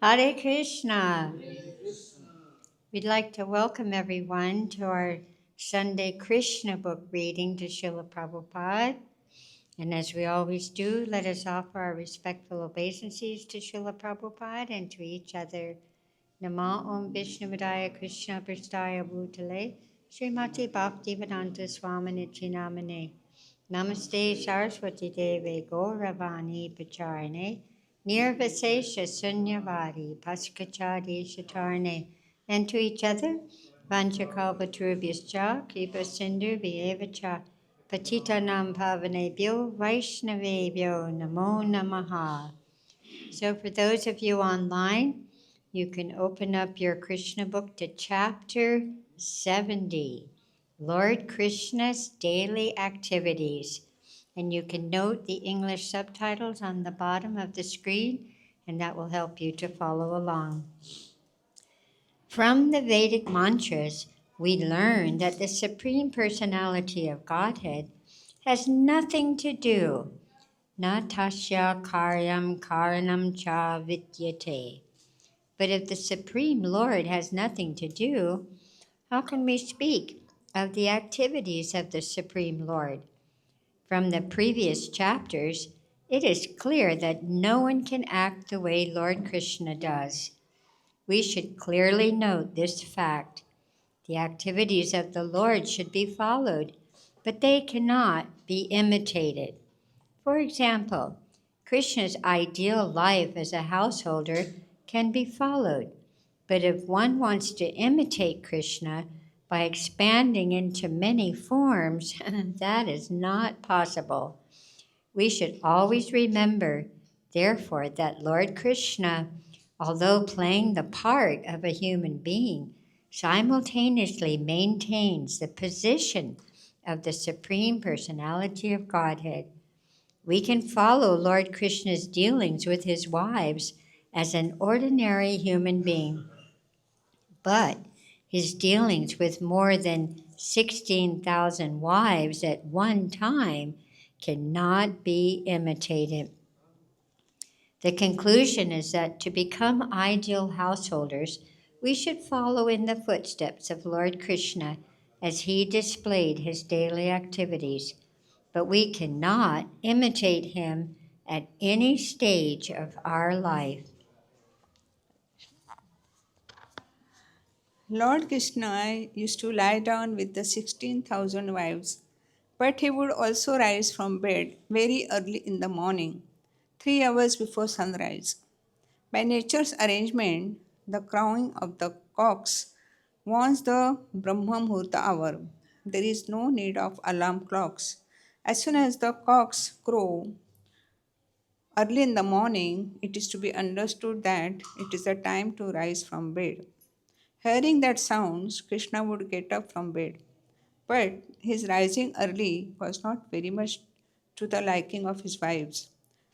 Hare Krishna. We'd like to welcome everyone to our Sunday Krishna book reading to Srila Prabhupada. And as we always do, let us offer our respectful obeisances to Srila Prabhupada and to each other. Nama Om Vishnuvadaya Krishna Prasthaya Bhutale Srimati Bhaktivedanta Swaminiti Namane Namaste Saraswati Deve Gauravani Pacharane Nirvasesha Sunyavadi Paskachadi Shatarne. And to each other, Vanchakalpaturubhyascha Kripa Sindhu Vyevacha Patitanam Pavanebhyo Vaishnavebhyo Namo Namaha. So for those of you online, you can open up your Krishna book to chapter 70, Lord Krishna's Daily Activities. And you can note the English subtitles on the bottom of the screen, and that will help you to follow along. From the Vedic mantras, we learn that the Supreme Personality of Godhead has nothing to do, na tasya karyam karanam cha vidyate. But if the Supreme Lord has nothing to do, how can we speak of the activities of the Supreme Lord? From the previous chapters, it is clear that no one can act the way Lord Krishna does. We should clearly note this fact. The activities of the Lord should be followed, but they cannot be imitated. For example, Krishna's ideal life as a householder can be followed, but if one wants to imitate Krishna by expanding into many forms, that is not possible. We should always remember, therefore, that Lord Krishna, although playing the part of a human being, simultaneously maintains the position of the Supreme Personality of Godhead. We can follow Lord Krishna's dealings with his wives as an ordinary human being, but his dealings with more than 16,000 wives at one time cannot be imitated. The conclusion is that to become ideal householders, we should follow in the footsteps of Lord Krishna as he displayed his daily activities, but we cannot imitate him at any stage of our life. Lord Krishna used to lie down with the 16,000 wives, but he would also rise from bed very early in the morning, 3 hours before sunrise. By nature's arrangement, the crowing of the cocks warns the Brahma Muhurta hour. There is no need of alarm clocks. As soon as the cocks crow early in the morning, it is to be understood that it is the time to rise from bed. Hearing that sounds, Krishna would get up from bed. But his rising early was not very much to the liking of his wives.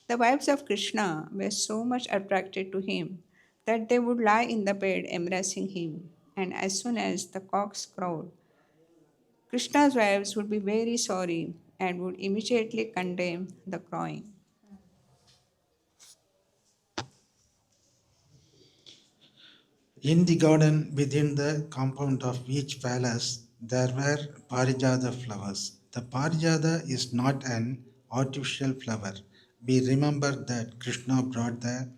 The wives of Krishna were so much attracted to him that they would lie in the bed embracing him, and as soon as the cocks crowed, Krishna's wives would be very sorry and would immediately condemn the crowing. In the garden within the compound of each palace, there were parijata flowers. The parijata is not an artificial flower. We remember that Krishna brought the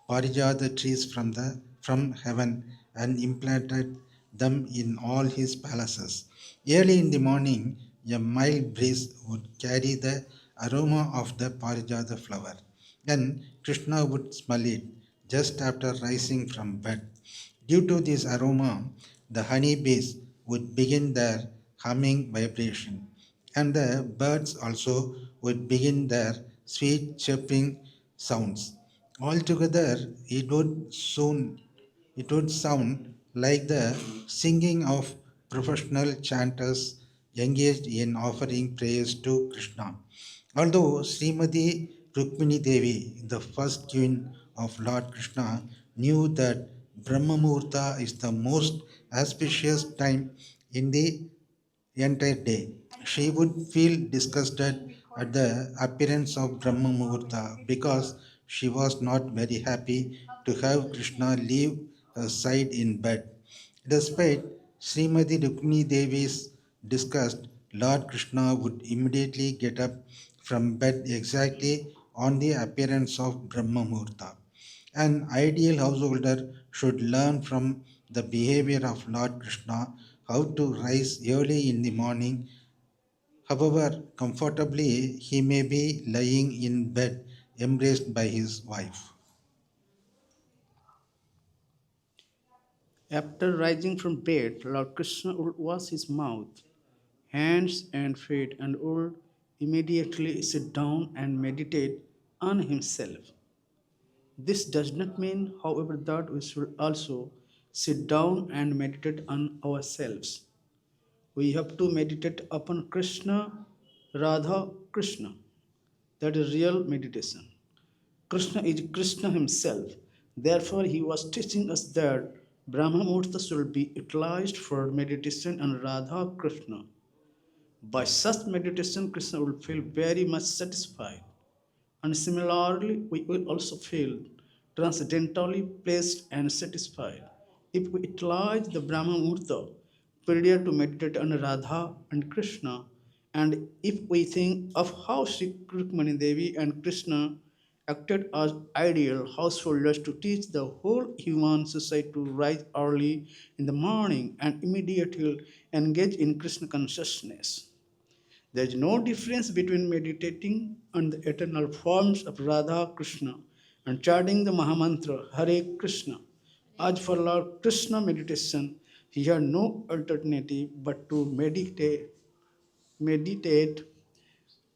parijata trees from heaven and implanted them in all his palaces. Early in the morning, a mild breeze would carry the aroma of the parijata flower. Then Krishna would smell it just after rising from bed. Due to this aroma, the honeybees would begin their humming vibration, and the birds also would begin their sweet chirping sounds. Altogether, it would sound like the singing of professional chanters engaged in offering prayers to Krishna. Although Srimati Rukmini Devi, the first queen of Lord Krishna, knew that Brahma Muhurta is the most auspicious time in the entire day, she would feel disgusted at the appearance of Brahma Muhurta because she was not very happy to have Krishna leave her side in bed. Despite Srimati Rukmini Devi's disgust, Lord Krishna would immediately get up from bed exactly on the appearance of Brahma Muhurta. An ideal householder should learn from the behavior of Lord Krishna how to rise early in the morning. However comfortably he may be lying in bed embraced by his wife. After rising from bed, Lord Krishna would wash his mouth, hands, and feet and would immediately sit down and meditate on himself. This does not mean, however, that we should also sit down and meditate on ourselves. We have to meditate upon Krishna, Radha, Krishna. That is real meditation. Krishna is Krishna himself. Therefore, he was teaching us that Brahma Muhurta should be utilized for meditation on Radha Krishna. By such meditation, Krishna will feel very much satisfied. And similarly, we will also feel transcendentally pleased and satisfied if we utilize the Brahma Muhurta period to meditate on Radha and Krishna, and if we think of how Sri Rukmani Devi and Krishna acted as ideal householders to teach the whole human society to rise early in the morning and immediately engage in Krishna consciousness. There is no difference between meditating on the eternal forms of Radha Krishna and chanting the Mahamantra Hare Krishna. As for Lord Krishna meditation, he had no alternative but to meditate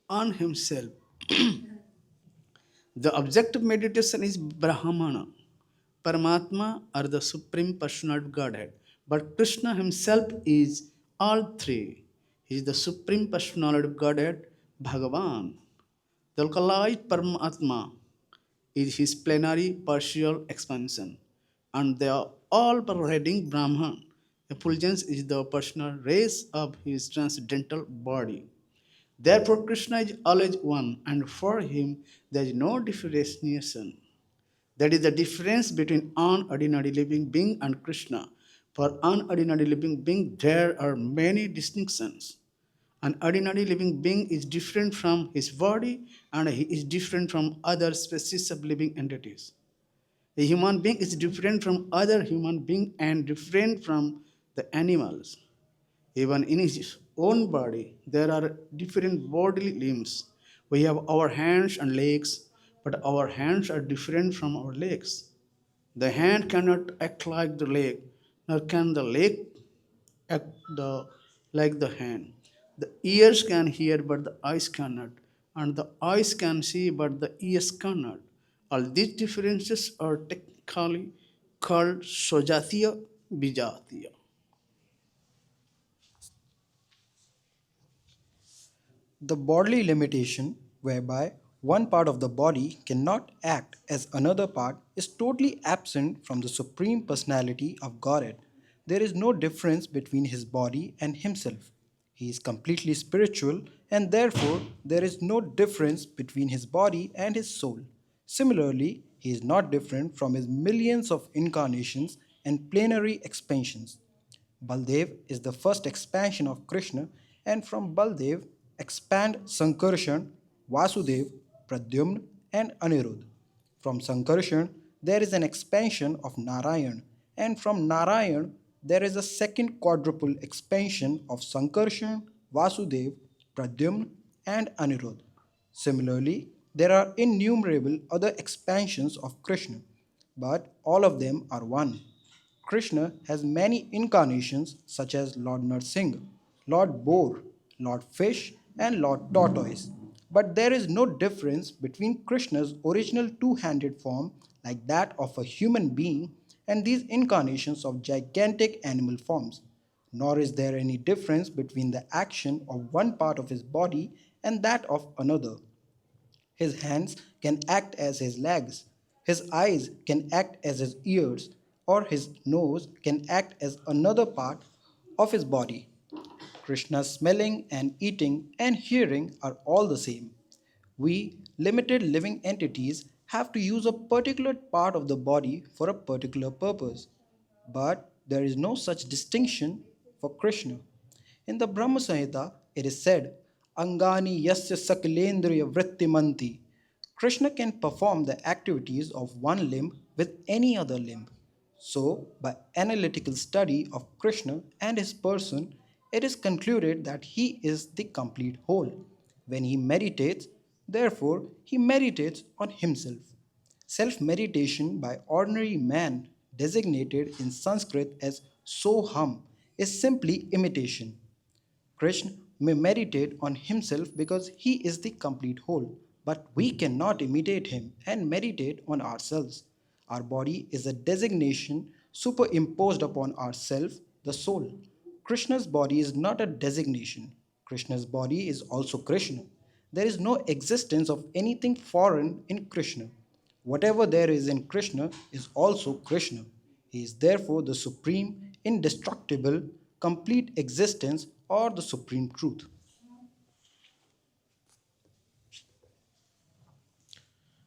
on himself. The object of meditation is Brahmana, Paramatma, or the Supreme Personality of Godhead. But Krishna himself is all three. He is the Supreme Personality of Godhead, Bhagavan. The localized Paramatma is his plenary partial expansion, and the all pervading Brahman effulgence is the personal rays of his transcendental body. Therefore, Krishna is always one, and for him there is no differentiation. That is the difference between an ordinary living being and Krishna. For an ordinary living being, there are many distinctions. An ordinary living being is different from his body, and he is different from other species of living entities. A human being is different from other human being and different from the animals. Even in his own body, there are different bodily limbs. We have our hands and legs, but our hands are different from our legs. The hand cannot act like the leg, nor can the leg act like the hand. The ears can hear, but the eyes cannot, and the eyes can see, but the ears cannot. All these differences are technically called Sojatiya Bijatiya. The bodily limitation, whereby one part of the body cannot act as another part, is totally absent from the Supreme Personality of Godhead. There is no difference between his body and himself. He is completely spiritual, and therefore there is no difference between his body and his soul. Similarly, he is not different from his millions of incarnations and plenary expansions. Baldev is the first expansion of Krishna, and from Baldev expand Sankarshan, Vasudev, Pradyumna, and Anirudh. From Sankarshan, there is an expansion of Narayan, and from Narayan, there is a second quadruple expansion of Sankarshan, Vasudev, Pradyumna, and Anirudh. Similarly, there are innumerable other expansions of Krishna, but all of them are one. Krishna has many incarnations such as Lord Narsingh, Lord Boar, Lord Fish, and Lord Tortoise. But there is no difference between Krishna's original two handed form, like that of a human being, and these incarnations of gigantic animal forms. Nor is there any difference between the action of one part of his body and that of another. His hands can act as his legs, his eyes can act as his ears, or his nose can act as another part of his body. Krishna's smelling and eating and hearing are all the same. We, limited living entities, have to use a particular part of the body for a particular purpose. But there is no such distinction for Krishna. In the Brahma Samhita, it is said, Angani yasya sakalendriya vrittimanti. Krishna can perform the activities of one limb with any other limb. So, by analytical study of Krishna and his person, it is concluded that he is the complete whole. When he meditates, therefore, he meditates on himself. Self meditation by ordinary man, designated in Sanskrit as Soham, is simply imitation. Krishna may meditate on himself because he is the complete whole, but we cannot imitate him and meditate on ourselves. Our body is a designation superimposed upon ourself, the soul. Krishna's body is not a designation. Krishna's body is also Krishna. There is no existence of anything foreign in Krishna. Whatever there is in Krishna is also Krishna. He is therefore the supreme, indestructible, complete existence or the supreme truth.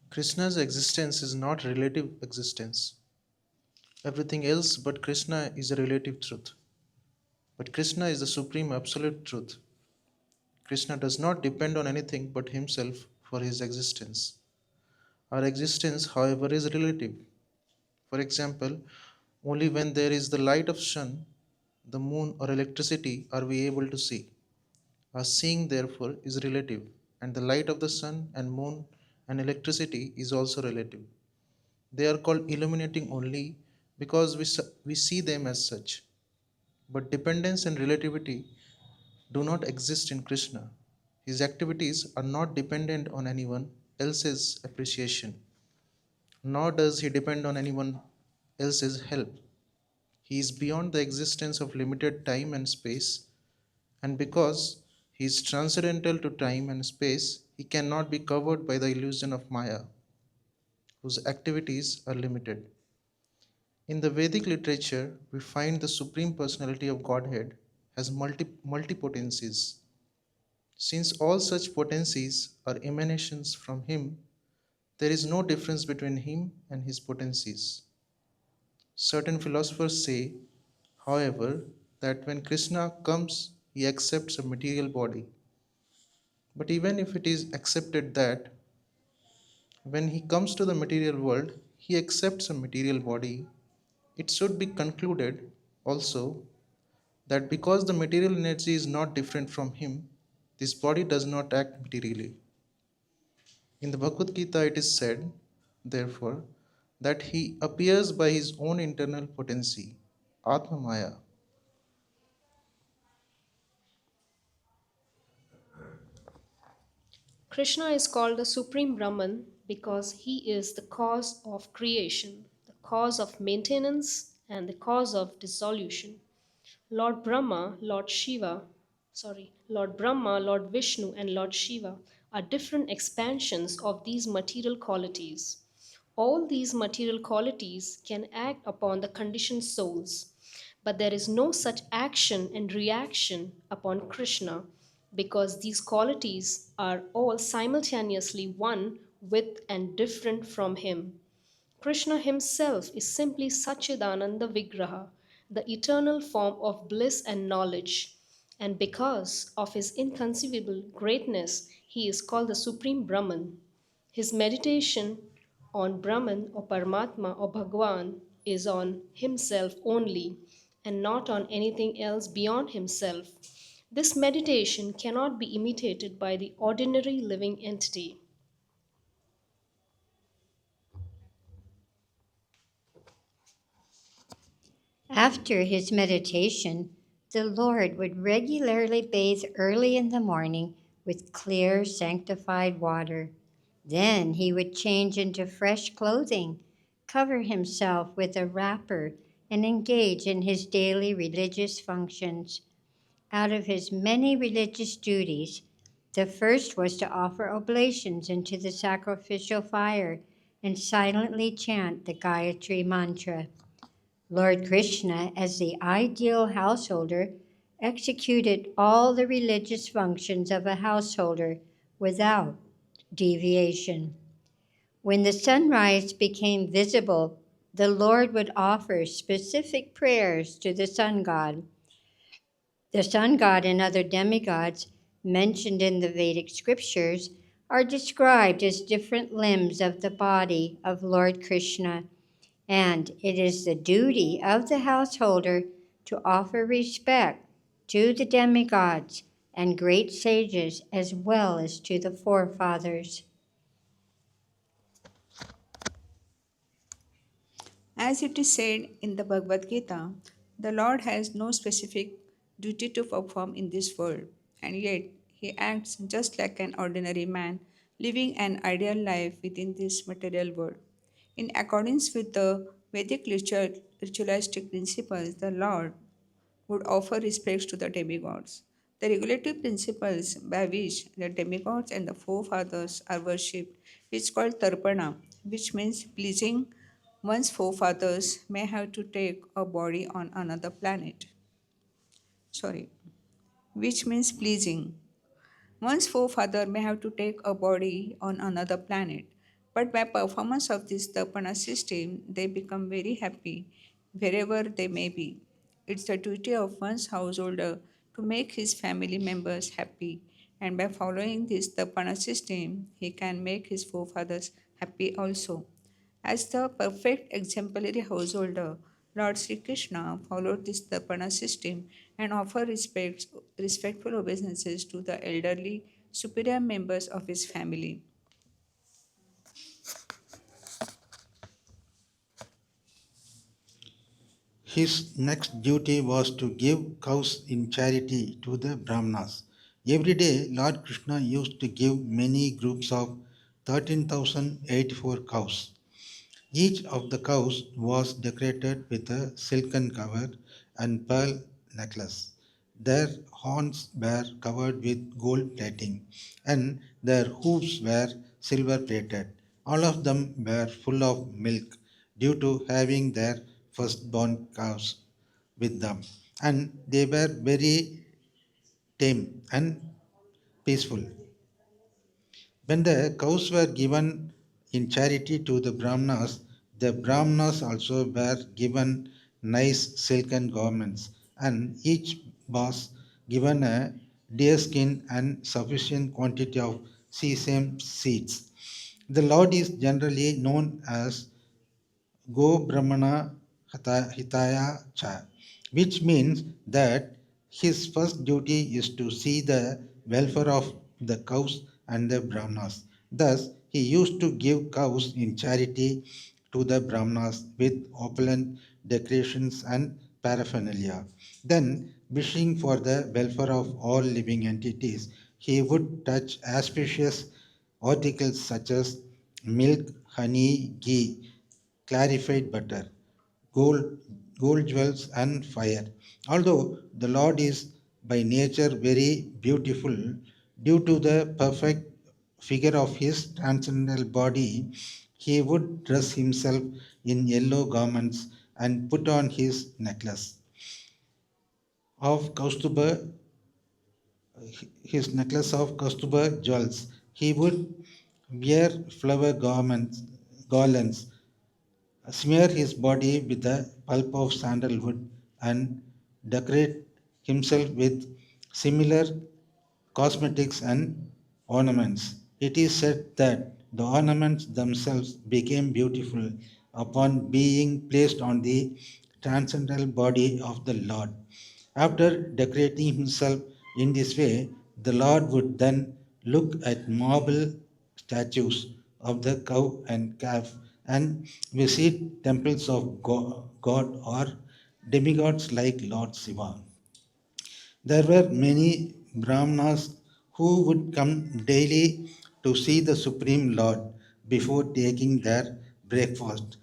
Krishna's existence is not relative existence. Everything else but Krishna is a relative truth. But Krishna is the supreme absolute truth. Krishna does not depend on anything but himself for his existence. Our existence, however, is relative. For example, only when there is the light of sun, the moon, or electricity are we able to see. Our seeing, therefore, is relative, and the light of the sun and moon and electricity is also relative. They are called illuminating only because we see them as such. But dependence and relativity do not exist in Krishna. His activities are not dependent on anyone else's appreciation, nor does he depend on anyone else's help. He is beyond the existence of limited time and space, and because he is transcendental to time and space, he cannot be covered by the illusion of Maya, whose activities are limited. In the Vedic literature, we find the Supreme Personality of Godhead has multipotencies. Since all such potencies are emanations from him, there is no difference between him and his potencies. Certain philosophers say, however, that when Krishna comes, he accepts a material body. But even if it is accepted that when he comes to the material world, he accepts a material body, it should be concluded also that because the material energy is not different from him, this body does not act materially. In the Bhagavad-Gita, it is said, therefore, that he appears by his own internal potency, Atma Maya. Krishna is called the Supreme Brahman because he is the cause of creation, the cause of maintenance, and the cause of dissolution. Lord Brahma, Lord Vishnu, and Lord Shiva are different expansions of these material qualities. All these material qualities can act upon the conditioned souls, but there is no such action and reaction upon Krishna because these qualities are all simultaneously one with and different from him. Krishna himself is simply Satchidananda Vigraha, the eternal form of bliss and knowledge. And because of his inconceivable greatness, he is called the Supreme Brahman. His meditation on Brahman or Paramatma or Bhagwan is on himself only and not on anything else beyond himself. This meditation cannot be imitated by the ordinary living entity. After his meditation, the Lord would regularly bathe early in the morning with clear, sanctified water. Then he would change into fresh clothing, cover himself with a wrapper, and engage in his daily religious functions. Out of his many religious duties, the first was to offer oblations into the sacrificial fire and silently chant the Gayatri mantra. Lord Krishna, as the ideal householder, executed all the religious functions of a householder without deviation. When the sunrise became visible, the Lord would offer specific prayers to the sun god. The sun god and other demigods mentioned in the Vedic scriptures are described as different limbs of the body of Lord Krishna, and it is the duty of the householder to offer respect to the demigods and great sages as well as to the forefathers. As it is said in the Bhagavad-Gita, the Lord has no specific duty to perform in this world, and yet he acts just like an ordinary man living an ideal life within this material world. In accordance with the Vedic ritualistic principles, the Lord would offer respects to the demigods. The regulative principles by which the demigods and the forefathers are worshipped is called tarpana, which means pleasing one's forefathers may have to take a body on another planet. Sorry, which means pleasing. One's forefather may have to take a body on another planet, but by performance of this Tapana system, they become very happy wherever they may be. It's the duty of one's householder to make his family members happy, and by following this Tapana system, he can make his forefathers happy also. As the perfect exemplary householder, Lord Sri Krishna followed this Tapana system and offered respectful obeisances to the elderly, superior members of his family. His next duty was to give cows in charity to the Brahmanas. Every day, Lord Krishna used to give many groups of 13,084 cows. Each of the cows was decorated with a silken cover and pearl necklace. Their horns were covered with gold plating, and their hooves were silver plated. All of them were full of milk due to having their firstborn cows with them, and they were very tame and peaceful. When the cows were given in charity to the Brahmanas also were given nice silken garments, and each was given a deerskin and sufficient quantity of sesame seeds. The Lord is generally known as Go Brahmana Hitaya Cha, which means that his first duty is to see the welfare of the cows and the Brahmanas. Thus, he used to give cows in charity to the Brahmanas with opulent decorations and paraphernalia. Then, wishing for the welfare of all living entities, he would touch auspicious articles such as milk, honey, ghee, clarified butter, gold, gold jewels, and fire. Although the Lord is by nature very beautiful, due to the perfect figure of his transcendental body, he would dress himself in yellow garments and put on his necklace of Kaustuba, jewels. He would wear flower garlands, smear his body with the pulp of sandalwood, and decorate himself with similar cosmetics and ornaments. It is said that the ornaments themselves became beautiful upon being placed on the transcendental body of the Lord. After decorating himself in this way, the Lord would then look at marble statues of the cow and calf and visit temples of God or demigods like Lord Shiva. There were many Brahmanas who would come daily to see the Supreme Lord before taking their breakfast.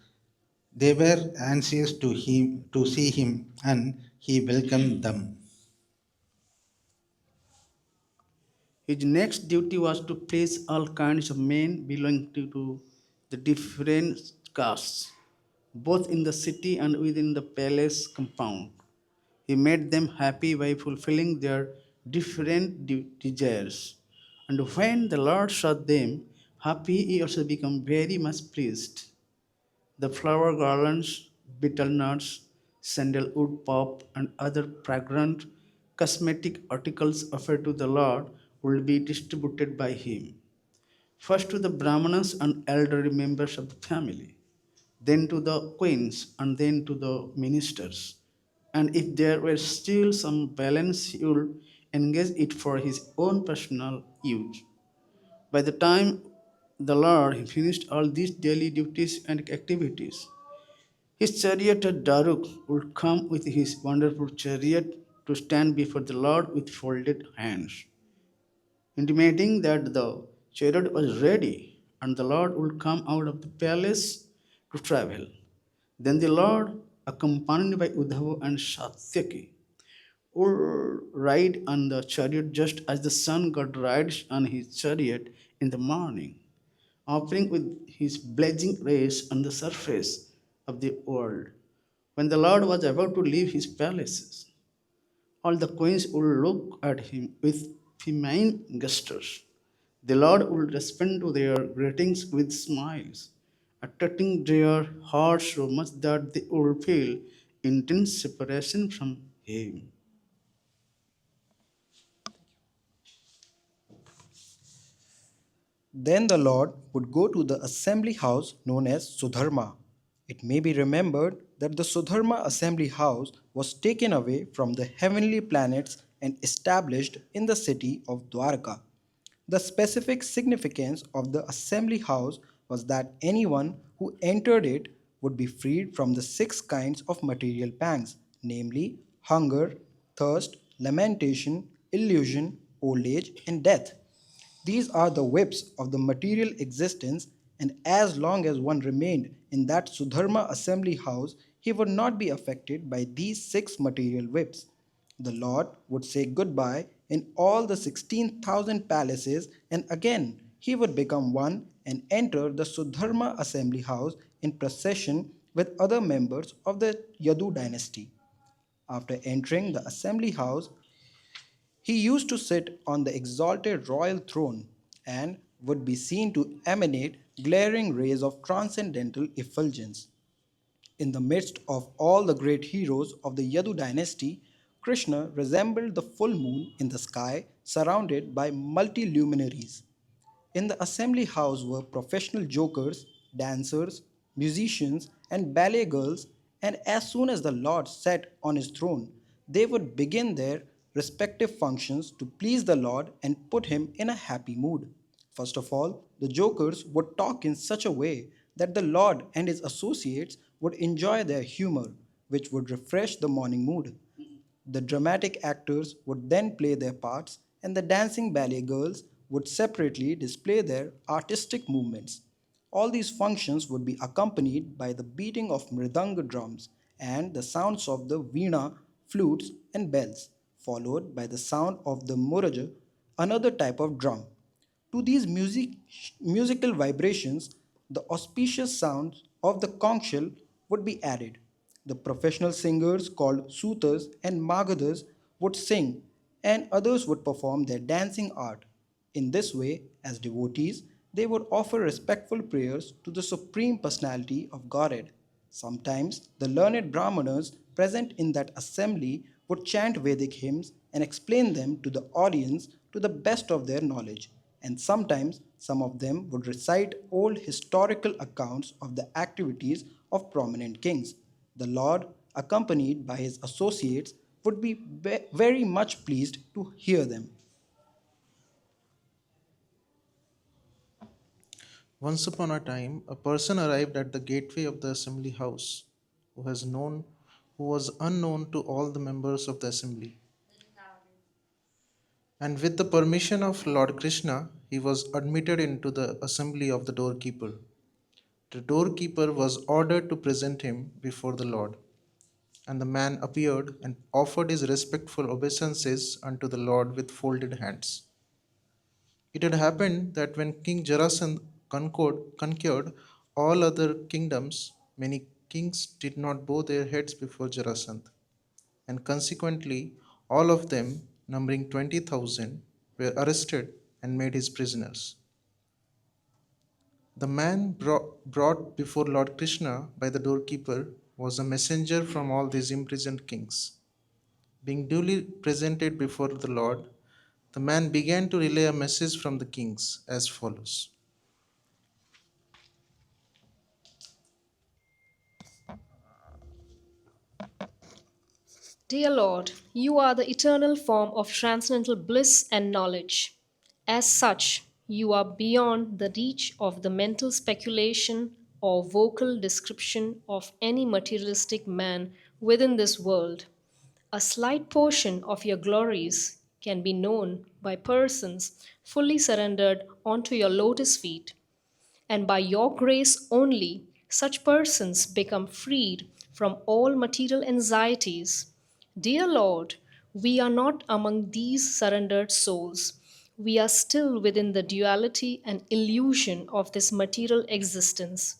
They were anxious to see him, and he welcomed them. His next duty was to place all kinds of men belonging to the different castes, both in the city and within the palace compound. He made them happy by fulfilling their different desires. And when the Lord saw them Happy, he also became very much pleased. The flower garlands, betel nuts, sandalwood pop, and other fragrant cosmetic articles offered to the Lord will be distributed by him. First to the Brahmanas and elderly members of the family, then to the queens, and then to the ministers. And if there were still some balance, he would engage it for his own personal use. By the time the Lord finished all these daily duties and activities, his charioteer Daruk would come with his wonderful chariot to stand before the Lord with folded hands, intimating that the chariot was ready and the Lord would come out of the palace to travel. Then the Lord, accompanied by Uddhava and Satyaki, would ride on the chariot just as the sun god rides on his chariot in the morning, offering with his blazing rays on the surface of the world. When the Lord was about to leave his palaces, all the queens would look at him with feminine gestures. The Lord would respond to their greetings with smiles, attracting their hearts so much that they would feel intense separation from him. Then the Lord would go to the assembly house known as Sudharma. It may be remembered that the Sudharma assembly house was taken away from the heavenly planets and established in the city of Dwarka. The specific significance of the assembly house was that anyone who entered it would be freed from the six kinds of material pangs, namely hunger, thirst, lamentation, illusion, old age, and death. These are the whips of the material existence, and as long as one remained in that Sudharma assembly house, he would not be affected by these six material whips. The Lord would say goodbye in all the 16,000 palaces, and again he would become one and enter the Sudharma assembly house in procession with other members of the Yadu dynasty. After entering the assembly house, he used to sit on the exalted royal throne and would be seen to emanate glaring rays of transcendental effulgence. In the midst of all the great heroes of the Yadu dynasty, Krishna resembled the full moon in the sky surrounded by multi-luminaries. In the assembly house were professional jokers, dancers, musicians, and ballet girls, and as soon as the Lord sat on his throne, they would begin their respective functions to please the Lord and put him in a happy mood. First of all, the jokers would talk in such a way that the Lord and his associates would enjoy their humor, which would refresh the morning mood. The dramatic actors would then play their parts, and the dancing ballet girls would separately display their artistic movements. All these functions would be accompanied by the beating of mridanga drums and the sounds of the veena, flutes, and bells, followed by the sound of the muraja, another type of drum. To these musical vibrations, the auspicious sounds of the conch shell would be added. The professional singers called Sutas and Magadhas would sing, and others would perform their dancing art. In this way, as devotees, they would offer respectful prayers to the Supreme Personality of Godhead. Sometimes the learned Brahmanas present in that assembly would chant Vedic hymns and explain them to the audience to the best of their knowledge, and sometimes some of them would recite old historical accounts of the activities of prominent kings. The Lord, accompanied by his associates, would be very much pleased to hear them. Once upon a time, a person arrived at the gateway of the assembly house who was unknown to all the members of the assembly. And with the permission of Lord Krishna, he was admitted into the assembly of the doorkeeper. The doorkeeper was ordered to present him before the Lord. And the man appeared and offered his respectful obeisances unto the Lord with folded hands. It had happened that when King Jarasandh conquered all other kingdoms, many kings did not bow their heads before Jarasandh, and consequently, all of them, numbering 20,000, were arrested and made his prisoners. The man brought before Lord Krishna by the doorkeeper was a messenger from all these imprisoned kings. Being duly presented before the Lord, the man began to relay a message from the kings as follows. Dear Lord, you are the eternal form of transcendental bliss and knowledge. As such, you are beyond the reach of the mental speculation or vocal description of any materialistic man within this world. A slight portion of your glories can be known by persons fully surrendered onto your lotus feet, and by your grace only, such persons become freed from all material anxieties. Dear Lord, we are not among these surrendered souls. We are still within the duality and illusion of this material existence.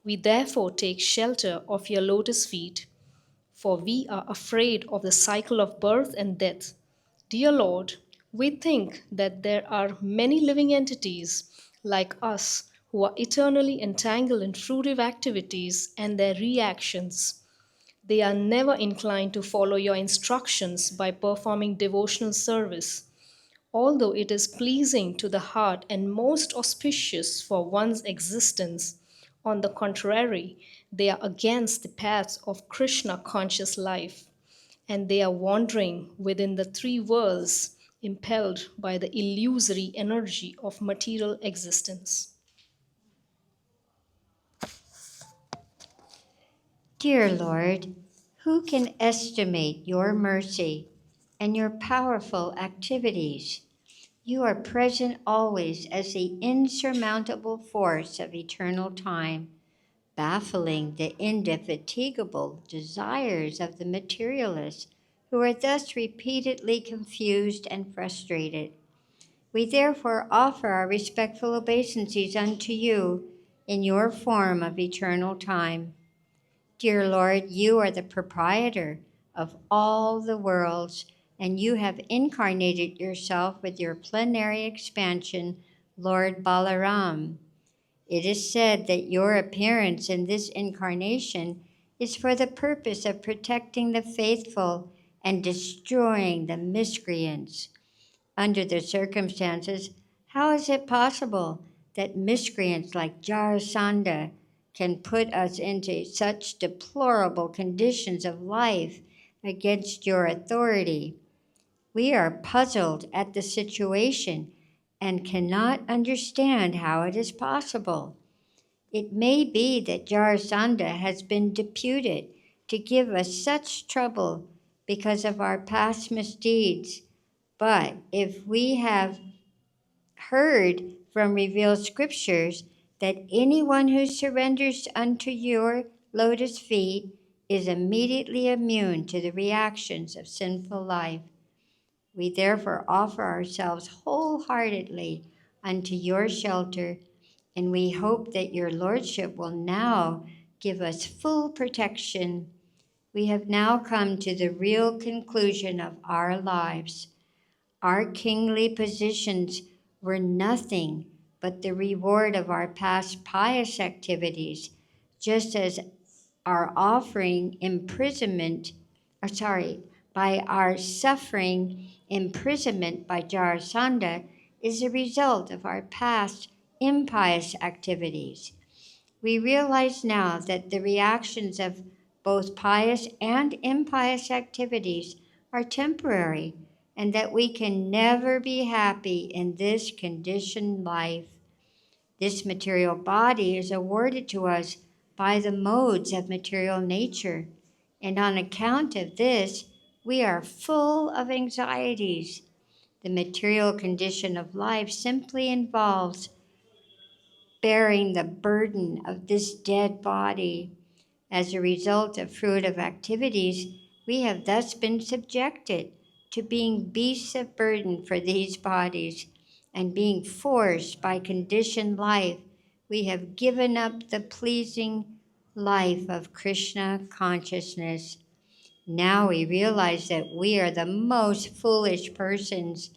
We therefore take shelter of your lotus feet, for we are afraid of the cycle of birth and death. Dear Lord, we think that there are many living entities like us who are eternally entangled in fruitive activities and their reactions. They are never inclined to follow your instructions by performing devotional service. Although it is pleasing to the heart and most auspicious for one's existence, on the contrary, they are against the path of Krishna conscious life, and they are wandering within the three worlds, impelled by the illusory energy of material existence. Dear Lord, who can estimate your mercy and your powerful activities? You are present always as the insurmountable force of eternal time, baffling the indefatigable desires of the materialists who are thus repeatedly confused and frustrated. We therefore offer our respectful obeisances unto you in your form of eternal time. Dear Lord, you are the proprietor of all the worlds, and you have incarnated yourself with your plenary expansion, Lord Balaram. It is said that your appearance in this incarnation is for the purpose of protecting the faithful and destroying the miscreants. Under the circumstances, how is it possible that miscreants like Jarasandha can put us into such deplorable conditions of life against your authority? We are puzzled at the situation and cannot understand how it is possible. It may be that Jarasandha has been deputed to give us such trouble because of our past misdeeds. But if we have heard from revealed scriptures that anyone who surrenders unto your lotus feet is immediately immune to the reactions of sinful life, we therefore offer ourselves wholeheartedly unto your shelter, and we hope that your Lordship will now give us full protection. We have now come to the real conclusion of our lives. Our kingly positions were nothing but the reward of our past pious activities, just as our offering imprisonment, by our suffering imprisonment by Jarasandha is a result of our past impious activities. We realize now that the reactions of both pious and impious activities are temporary, and that we can never be happy in this conditioned life. This material body is awarded to us by the modes of material nature, and on account of this, we are full of anxieties. The material condition of life simply involves bearing the burden of this dead body. As a result of fruitive activities, we have thus been subjected to being beasts of burden for these bodies, and being forced by conditioned life, we have given up the pleasing life of Krishna consciousness. Now we realize that we are the most foolish persons.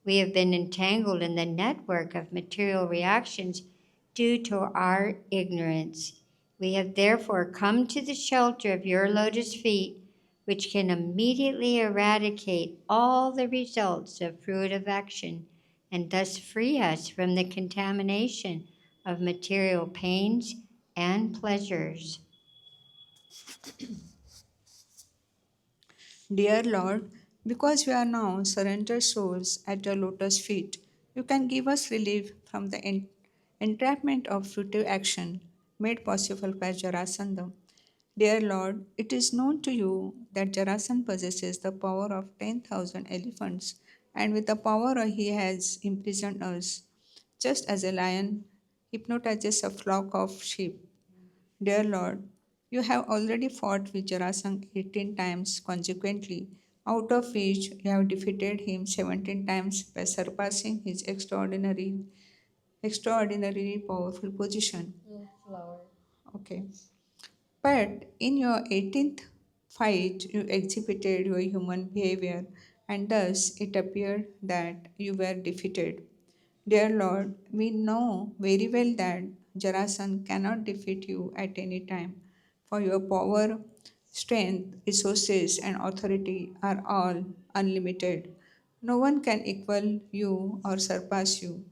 We have been entangled in the network of material reactions due to our ignorance. We have therefore come to the shelter of your lotus feet, which can immediately eradicate all the results of fruitive action and thus free us from the contamination of material pains and pleasures. Dear Lord, because we are now surrendered souls at your lotus feet, you can give us relief from the entrapment of fruitive action made possible by Jarasandha. Dear Lord, it is known to you that Jarasandha possesses the power of 10,000 elephants, and with the power he has imprisoned us, just as a lion hypnotizes a flock of sheep. Dear Lord, you have already fought with Jarasandha 18 times consequently, out of which you have defeated him 17 times by surpassing his extraordinarily powerful position. Okay. But in your 18th fight, you exhibited your human behavior, and thus it appeared that you were defeated. Dear Lord, we know very well that Jarasan cannot defeat you at any time, for your power, strength, resources, and authority are all unlimited. No one can equal you or surpass you.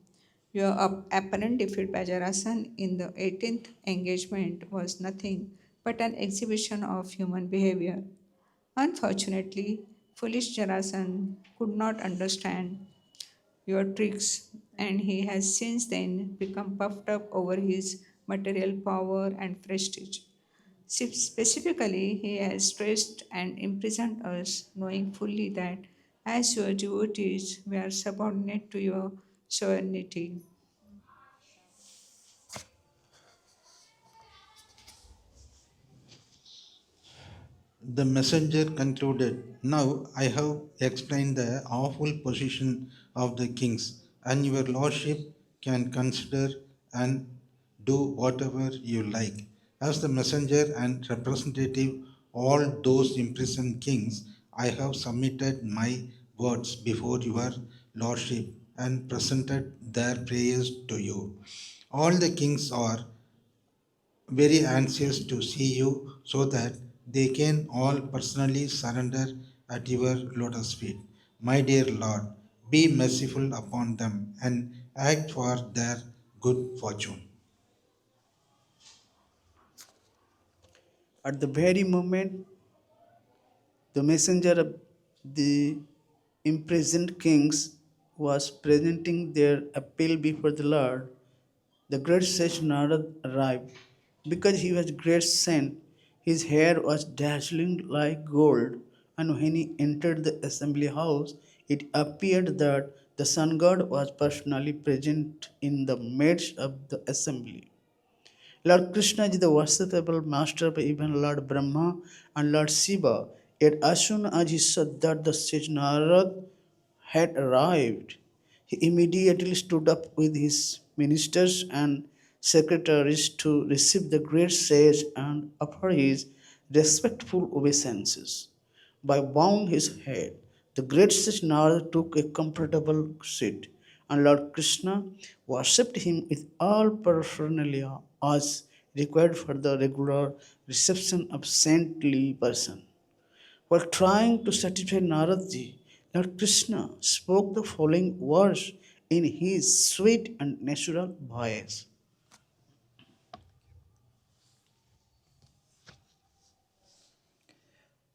Your apparent defeat by Jarasan in the 18th engagement was nothing but an exhibition of human behavior. Unfortunately, foolish Jarasan could not understand your tricks, and he has since then become puffed up over his material power and prestige. Specifically, he has stressed and imprisoned us, knowing fully that as your devotees, we are subordinate to your sovereignty. The messenger concluded, "Now I have explained the awful position of the kings, and your lordship can consider and do whatever you like. As the messenger and representative all those imprisoned kings, I have submitted my words before your lordship and presented their prayers to you. All the kings are very anxious to see you so that they can all personally surrender at your lotus feet. My dear Lord, be merciful upon them and act for their good fortune." At the very moment the messenger of the imprisoned kings was presenting their appeal before the Lord, the great sage Narad arrived. Because he was great saint, his hair was dazzling like gold, and when he entered the assembly house, it appeared that the sun god was personally present in the midst of the assembly. Lord Krishna is the worshipable master of even Lord Brahma and Lord Shiva. Yet as soon as he saw that the sage Narad had arrived, he immediately stood up with his ministers and secretaries to receive the great sage and offer his respectful obeisances. By bowing his head, the great sage Narad took a comfortable seat, and Lord Krishna worshipped him with all paraphernalia as required for the regular reception of saintly person. While trying to satisfy Naradji, Lord Krishna spoke the following words in his sweet and natural voice.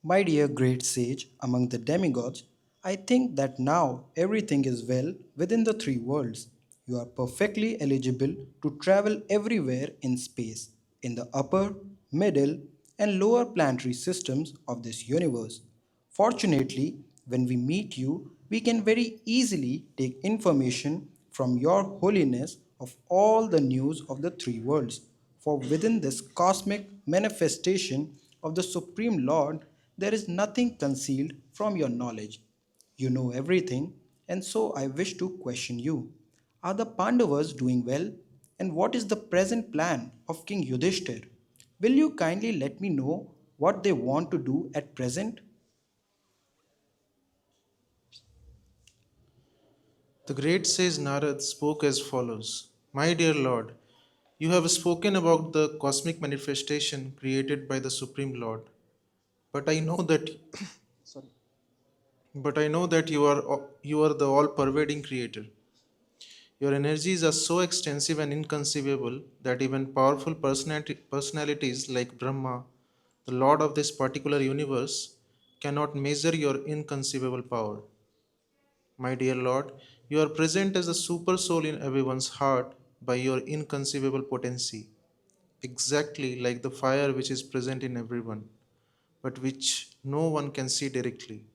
My dear great sage among the demigods, I think that now everything is well within the three worlds. You are perfectly eligible to travel everywhere in space, in the upper, middle, and lower planetary systems of this universe. Fortunately, when we meet you, we can very easily take information from your holiness of all the news of the three worlds. For within this cosmic manifestation of the Supreme Lord, there is nothing concealed from your knowledge. You know everything, and so I wish to question you. Are the Pandavas doing well? And what is the present plan of King Yudhishthir? Will you kindly let me know what they want to do at present? The great sage Narad spoke as follows: My dear Lord, You have spoken about the cosmic manifestation created by the Supreme Lord, but I know that but I know that you are the all-pervading creator. Your energies are so extensive and inconceivable that even powerful personalities like Brahma, the Lord of this particular universe, cannot measure your inconceivable power. My dear Lord, you are present as the super soul in everyone's heart by your inconceivable potency, exactly like the fire which is present in everyone, but which no one can see directly.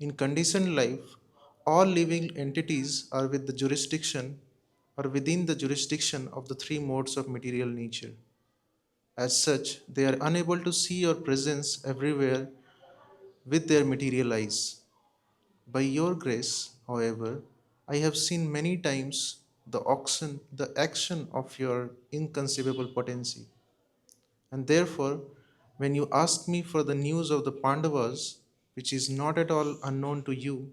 In conditioned life, all living entities are within the jurisdiction of the three modes of material nature. As such, they are unable to see your presence everywhere with their material eyes. By your grace, however, I have seen many times the action of your inconceivable potency. And therefore, when you ask me for the news of the Pandavas, which is not at all unknown to you,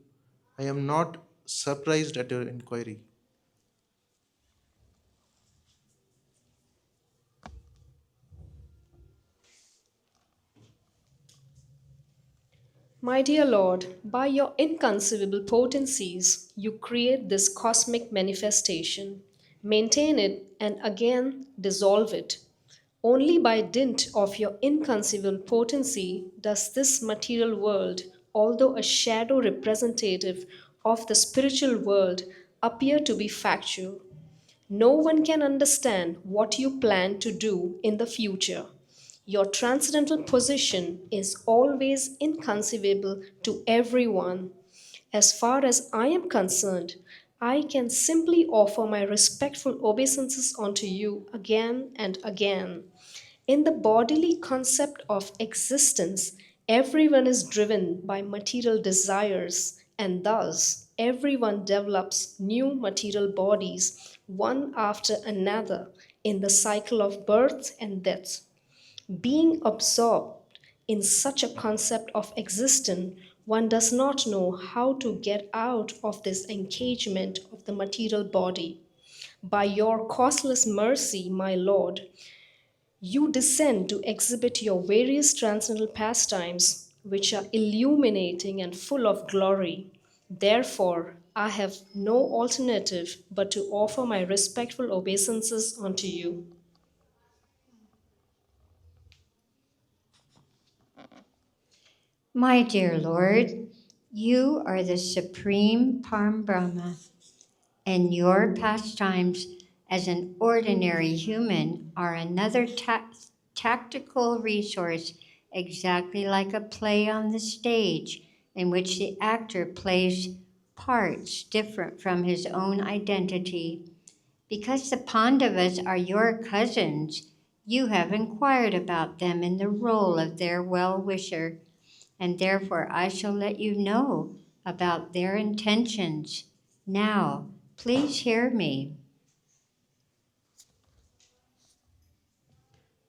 I am not surprised at your inquiry. My dear Lord, by your inconceivable potencies, you create this cosmic manifestation, maintain it, and again dissolve it. Only by dint of your inconceivable potency does this material world, although a shadow representative of the spiritual world, appear to be factual. No one can understand what you plan to do in the future. Your transcendental position is always inconceivable to everyone. As far as I am concerned, I can simply offer my respectful obeisances unto you again and again. In the bodily concept of existence, everyone is driven by material desires, and thus everyone develops new material bodies one after another in the cycle of birth and death. Being absorbed in such a concept of existence, one does not know how to get out of this engagement of the material body. By your causeless mercy, my Lord, you descend to exhibit your various transcendental pastimes, which are illuminating and full of glory. Therefore, I have no alternative but to offer my respectful obeisances unto you. My dear Lord, you are the supreme Param Brahma, and your pastimes as an ordinary human are another tactical resource, exactly like a play on the stage in which the actor plays parts different from his own identity. Because the Pandavas are your cousins, you have inquired about them in the role of their well wisher, and therefore I shall let you know about their intentions. Now, please hear me.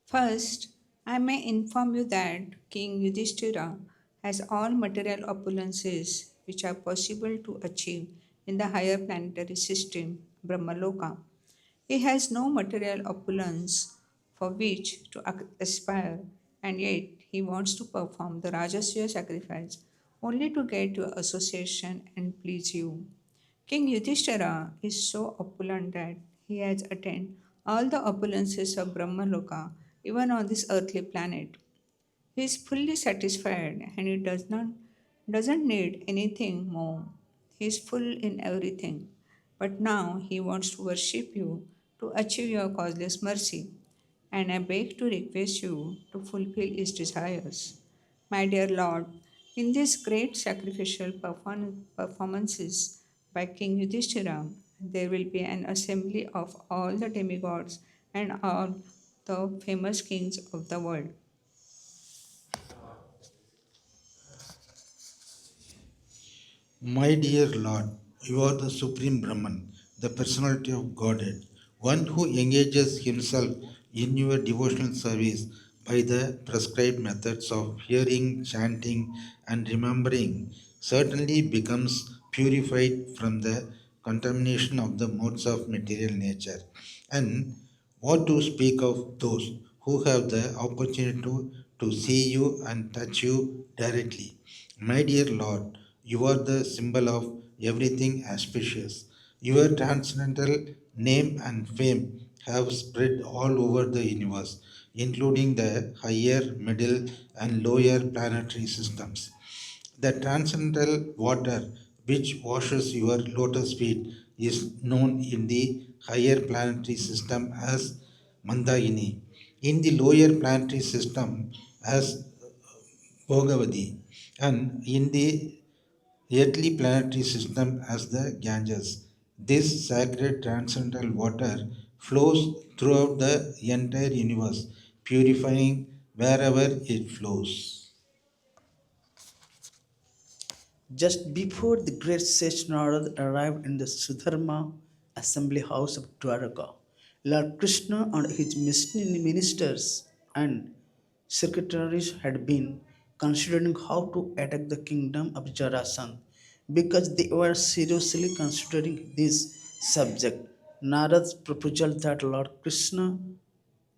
First, I may inform you that King Yudhishthira has all material opulences which are possible to achieve in the higher planetary system, Brahmaloka. He has no material opulence for which to aspire, and yet he wants to perform the Rajasya sacrifice only to get your association and please you. King Yudhishthira is so opulent that he has attained all the opulences of Brahmaloka even on this earthly planet. He is fully satisfied and he doesn't need anything more. He is full in everything. But now he wants to worship you to achieve your causeless mercy. And I beg to request you to fulfill his desires. My dear Lord, in these great sacrificial performances by King Yudhishthira, there will be an assembly of all the demigods and all the famous kings of the world. My dear Lord, you are the Supreme Brahman, the personality of Godhead, one who engages himself in your devotional service by the prescribed methods of hearing, chanting, and remembering, certainly becomes purified from the contamination of the modes of material nature. And What to speak of those who have the opportunity to see you and touch you directly? My dear Lord, you are the symbol of everything auspicious. Your transcendental name and fame have spread all over the universe, including the higher, middle, and lower planetary systems. The transcendental water which washes your lotus feet is known in the higher planetary system as Mandayini, in the lower planetary system as Bhogavati, and in the earthly planetary system as the Ganges. This sacred transcendental water flows throughout the entire universe, purifying wherever it flows. Just before the great sage Narad arrived in the Sudharma assembly house of Dwaraka, Lord Krishna and his ministers and secretaries had been considering how to attack the kingdom of Jarasan because they were seriously considering this subject. Narad's proposal that Lord Krishna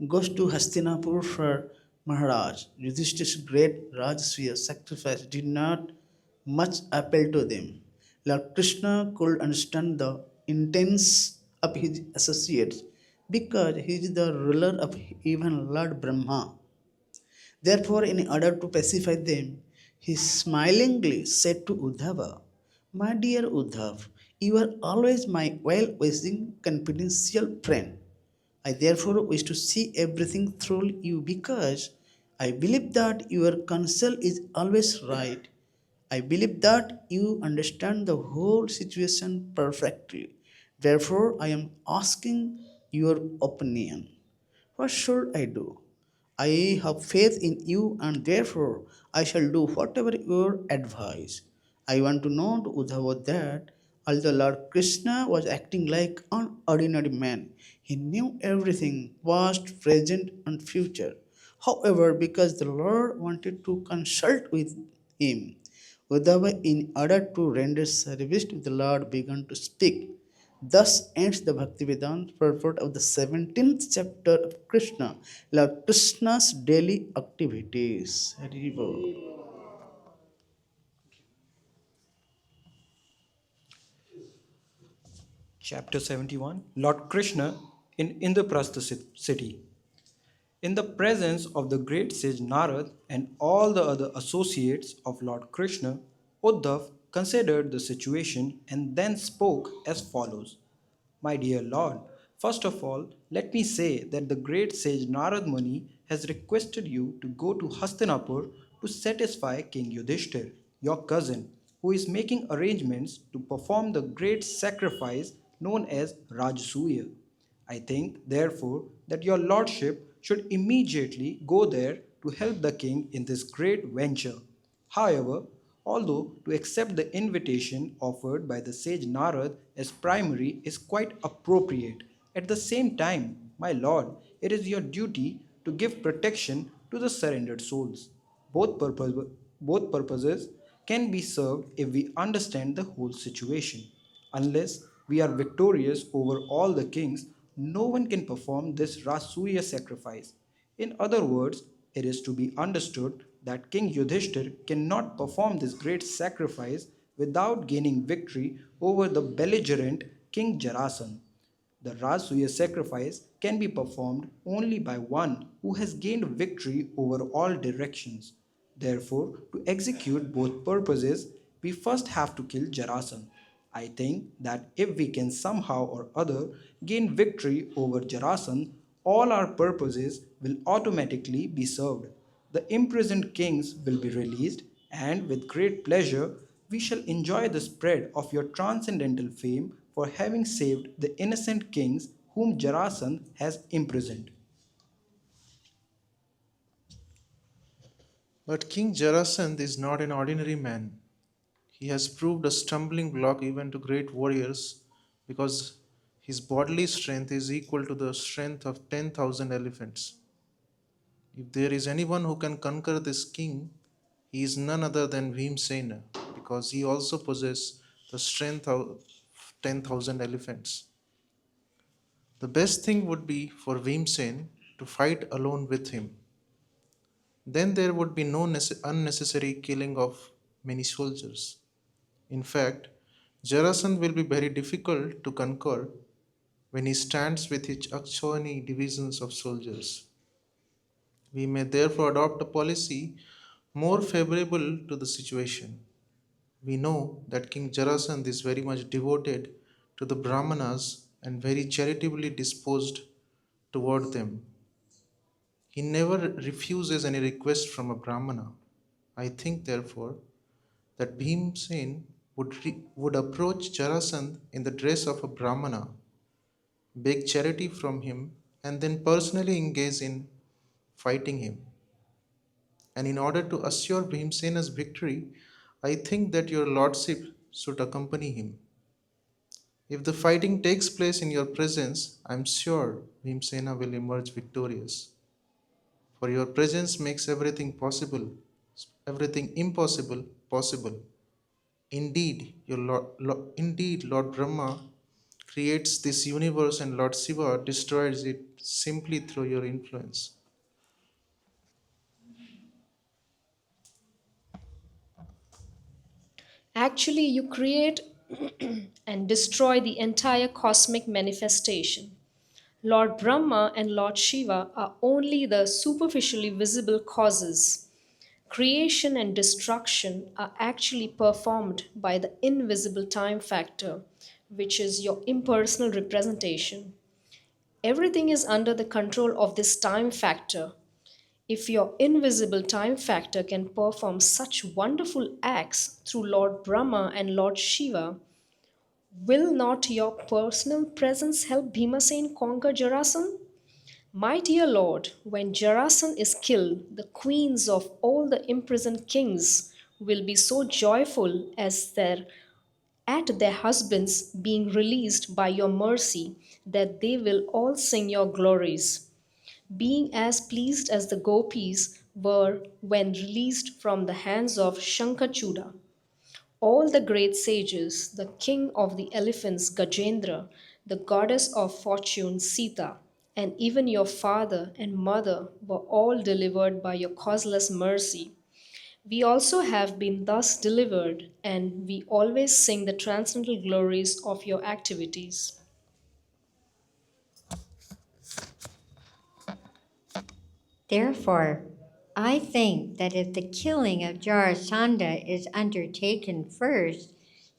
goes to Hastinapur for Maharaj. Yudhishthir's great Rajasuya sacrifice did not much appeal to them. Lord Krishna could understand the intents of his associates because he is the ruler of even Lord Brahma. Therefore, in order to pacify them, he smilingly said to Uddhava, "My dear Uddhav, you are always my well wishing, confidential friend. I therefore wish to see everything through you because I believe that your counsel is always right. I believe that you understand the whole situation perfectly. Therefore, I am asking your opinion. What should I do? I have faith in you and therefore I shall do whatever your advice. I want to know, Uddhava, that although Lord Krishna was acting like an ordinary man, he knew everything, past, present, and future. However, because the Lord wanted to consult with him, Uddhava, in order to render service to the Lord, began to speak. Thus ends the Bhaktivedanta purport of the 17th chapter of Krishna, Lord Krishna's daily activities. Hari Bol. Chapter 71, Lord Krishna in Indraprastha city. In the presence of the great sage Narad and all the other associates of Lord Krishna, Uddhav considered the situation and then spoke as follows. My dear Lord, first of all, let me say that the great sage Narad Muni has requested you to go to Hastinapur to satisfy King Yudhishthir, your cousin, who is making arrangements to perform the great sacrifice known as Rajasuya. I think, therefore, that your lordship should immediately go there to help the king in this great venture. However, although to accept the invitation offered by the sage Narad as primary is quite appropriate, at the same time, my lord, it is your duty to give protection to the surrendered souls. Both purposes can be served if we understand the whole situation. Unless we are victorious over all the kings, no one can perform this Rasuya sacrifice. In other words, it is to be understood that King Yudhishthir cannot perform this great sacrifice without gaining victory over the belligerent King Jarasan. The Rasuya sacrifice can be performed only by one who has gained victory over all directions. Therefore, to execute both purposes, we first have to kill Jarasan. I think that if we can somehow or other gain victory over Jarasan, all our purposes will automatically be served. The imprisoned kings will be released, and with great pleasure, we shall enjoy the spread of your transcendental fame for having saved the innocent kings whom Jarasan has imprisoned. But King Jarasandh is not an ordinary man. He has proved a stumbling block even to great warriors because his bodily strength is equal to the strength of 10,000 elephants. If there is anyone who can conquer this king, he is none other than Bhimsena because he also possesses the strength of 10,000 elephants. The best thing would be for Vimsen to fight alone with him. Then there would be no unnecessary killing of many soldiers. In fact, Jarasandh will be very difficult to conquer when he stands with his Akshoni divisions of soldiers. We may therefore adopt a policy more favorable to the situation. We know that King Jarasandh is very much devoted to the Brahmanas and very charitably disposed toward them. He never refuses any request from a Brahmana. I think, therefore, that Bhimsen would approach Jarasandh in the dress of a Brahmana, beg charity from him, and then personally engage in fighting him. And in order to assure Bhimsena's victory, I think that your lordship should accompany him. If the fighting takes place in your presence, I am sure Bhimsena will emerge victorious. For your presence makes everything impossible possible. Indeed, Lord Brahma creates this universe and Lord Shiva destroys it simply through your influence. Actually, you create and destroy the entire cosmic manifestation. Lord Brahma and Lord Shiva are only the superficially visible causes. Creation and destruction are actually performed by the invisible time factor, which is your impersonal representation. Everything is under the control of this time factor. If your invisible time factor can perform such wonderful acts through Lord Brahma and Lord Shiva, will not your personal presence help Bhimasen conquer Jarasandh? My dear Lord, when Jarasandh is killed, the queens of all the imprisoned kings will be so joyful at their husbands being released by your mercy that they will all sing your glories, being as pleased as the gopis were when released from the hands of Shankachuda. All the great sages, the king of the elephants Gajendra, the goddess of fortune Sita, and even your father and mother were all delivered by your causeless mercy. We also have been thus delivered, and we always sing the transcendental glories of your activities. Therefore, I think that if the killing of Jarasandha is undertaken first,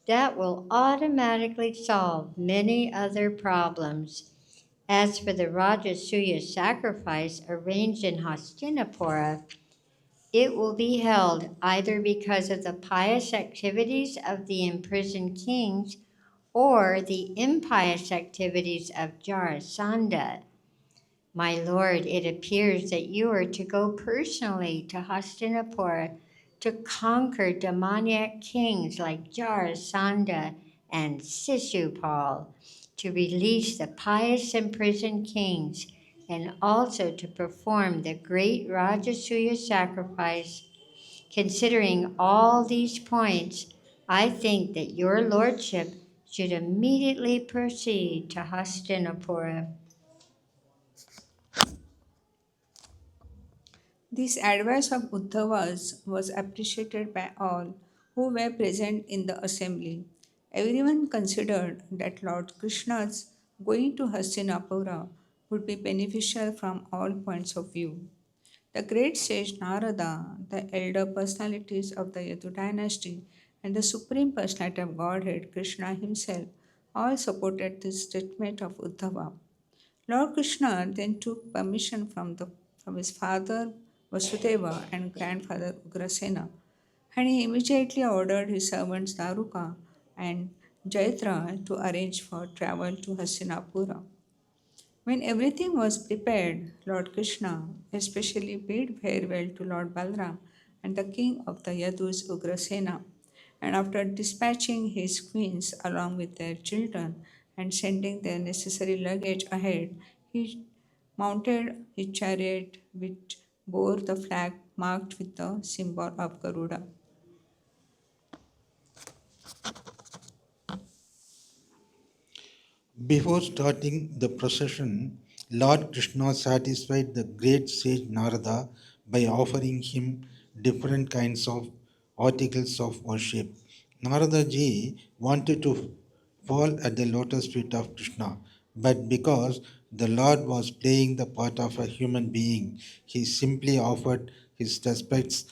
that will automatically solve many other problems. As for the Rajasuya sacrifice arranged in Hastinapura, it will be held either because of the pious activities of the imprisoned kings or the impious activities of Jarasandha. My lord, it appears that you are to go personally to Hastinapura to conquer demoniac kings like Jarasandha and Sisupal, to release the pious imprisoned kings, and also to perform the great Rajasuya sacrifice. Considering all these points, I think that your lordship should immediately proceed to Hastinapura. This advice of Uddhava's was appreciated by all who were present in the assembly. Everyone considered that Lord Krishna's going to Hastinapura would be beneficial from all points of view. The great sage Narada, the elder personalities of the Yadu dynasty, and the Supreme Personality of Godhead, Krishna himself, all supported this statement of Uddhava. Lord Krishna then took permission from his father Vasudeva and grandfather Ugrasena, and he immediately ordered his servants Daruka and Jaitra to arrange for travel to Hastinapura. When everything was prepared, Lord Krishna especially bade farewell to Lord Balram and the king of the Yadus Ugrasena, and after dispatching his queens along with their children and sending their necessary luggage ahead, he mounted his chariot which bore the flag marked with the symbol of Garuda. Before starting the procession, Lord Krishna satisfied the great sage Narada by offering him different kinds of articles of worship. Narada ji wanted to fall at the lotus feet of Krishna, but because the Lord was playing the part of a human being, he simply offered his respects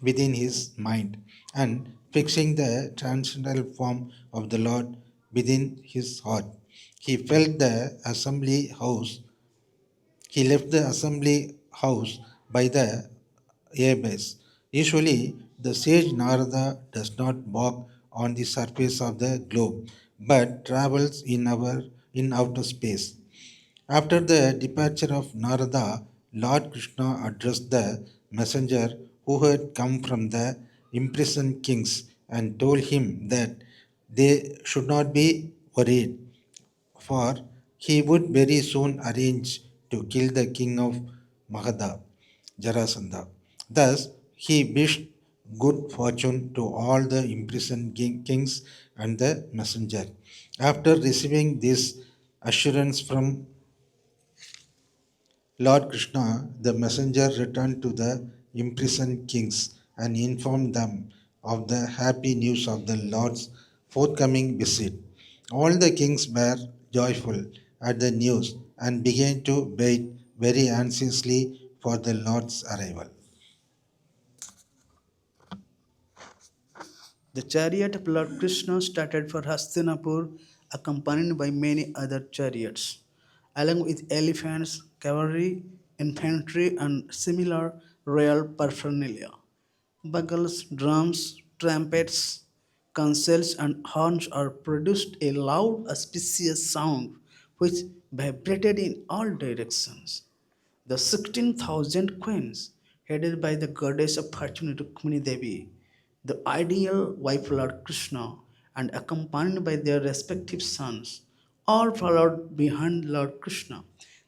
within his mind and fixing the transcendental form of the Lord within his heart. He felt the assembly house. He left the assembly house by the airbase. Usually, the sage Narada does not walk on the surface of the globe, but travels in outer space. After the departure of Narada, Lord Krishna addressed the messenger who had come from the imprisoned kings and told him that they should not be worried, for he would very soon arrange to kill the king of Magadha, Jarasandha. Thus, he wished good fortune to all the imprisoned kings and the messenger. After receiving this assurance from Lord Krishna, the messenger, returned to the imprisoned kings and informed them of the happy news of the Lord's forthcoming visit. All the kings were joyful at the news and began to wait very anxiously for the Lord's arrival. The chariot of Lord Krishna started for Hastinapur, accompanied by many other chariots, along with elephants, cavalry, infantry, and similar royal paraphernalia. Bugles, drums, trumpets, conches, and horns are produced a loud, auspicious sound which vibrated in all directions. The 16,000 queens, headed by the goddess of fortune Rukmini Devi, the ideal wife of Lord Krishna, and accompanied by their respective sons, all followed behind Lord Krishna.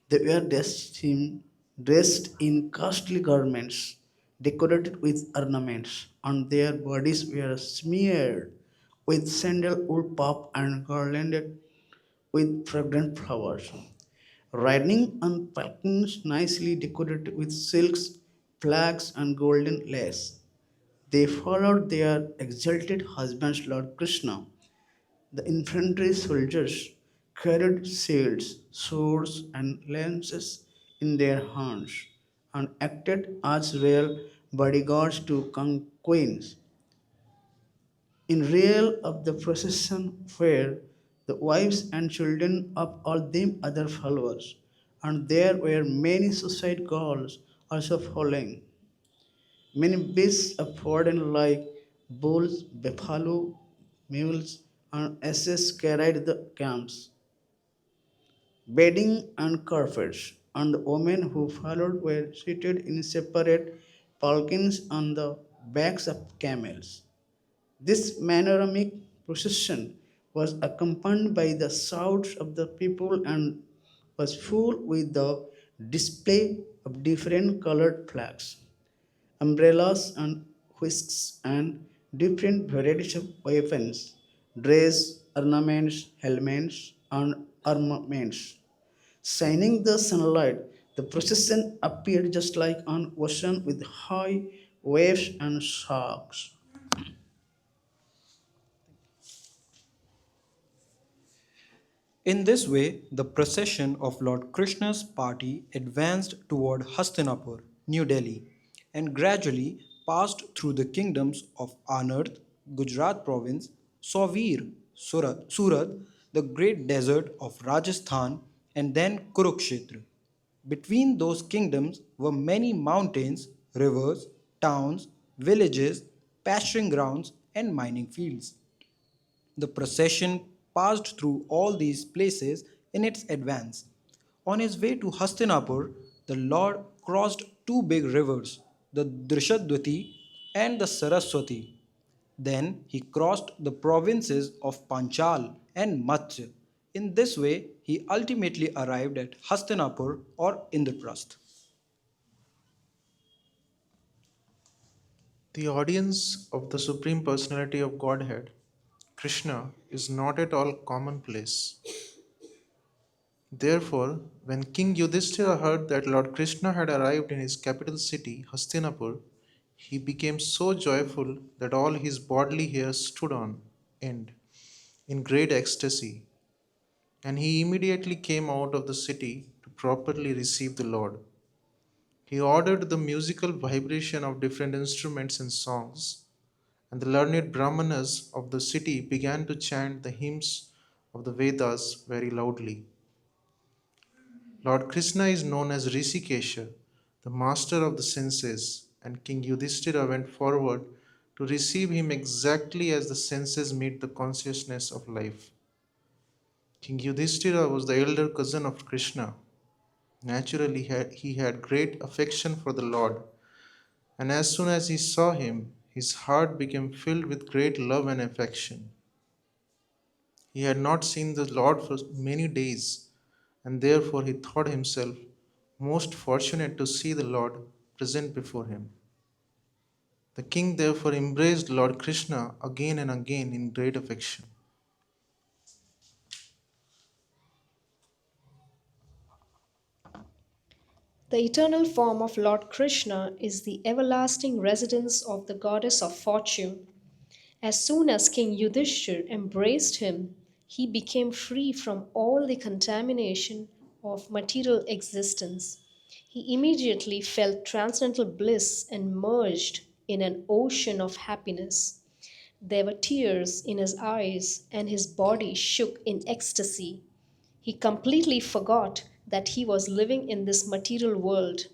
They were dressed in costly garments, decorated with ornaments, and their bodies were smeared with sandalwood pop and garlanded with fragrant flowers. Riding on falcons nicely decorated with silks, flags, and golden lace, they followed their exalted husband Lord Krishna. The infantry soldiers carried shields, swords, and lances in their hands and acted as royal bodyguards to queens. In real of the procession were the wives and children of all them other followers, and there were many suicide girls also following. Many beasts of burden like bulls, buffalo, mules, and asses carried the camps, bedding and carpets, and the women who followed were seated in separate palkins on the backs of camels. This panoramic procession was accompanied by the shouts of the people and was full with the display of different colored flags, umbrellas and whisks, and different varieties of weapons, dress, ornaments, helmets, and armaments. Shining the sunlight, the procession appeared just like an ocean with high waves and sharks. In this way, the procession of Lord Krishna's party advanced toward Hastinapur, New Delhi, and gradually passed through the kingdoms of Anarth, Gujarat province, Sauvir, Surat, the great desert of Rajasthan, and then Kurukshetra. Between those kingdoms were many mountains, rivers, towns, villages, pasturing grounds, and mining fields. The procession passed through all these places in its advance. On his way to Hastinapur, the Lord crossed two big rivers, the Drishadwati and the Saraswati. Then he crossed the provinces of Panchal and Matsya. In this way, he ultimately arrived at Hastinapur or Indraprasth. The audience of the Supreme Personality of Godhead, Krishna, is not at all commonplace. Therefore, when King Yudhishthira heard that Lord Krishna had arrived in his capital city, Hastinapur, he became so joyful that all his bodily hairs stood on end in great ecstasy, and he immediately came out of the city to properly receive the Lord. He ordered the musical vibration of different instruments and songs, and the learned Brahmanas of the city began to chant the hymns of the Vedas very loudly. Lord Krishna is known as Rishikesha, the master of the senses, and King Yudhishthira went forward to receive him exactly as the senses meet the consciousness of life. King Yudhishthira was the elder cousin of Krishna. Naturally, he had great affection for the Lord, and as soon as he saw him, his heart became filled with great love and affection. He had not seen the Lord for many days, and therefore he thought himself most fortunate to see the Lord present before him. The king therefore embraced Lord Krishna again and again in great affection. The eternal form of Lord Krishna is the everlasting residence of the goddess of fortune. As soon as King Yudhishthir embraced him, he became free from all the contamination of material existence. He immediately felt transcendental bliss and merged in an ocean of happiness. There were tears in his eyes, and his body shook in ecstasy. He completely forgot that he was living in this material world.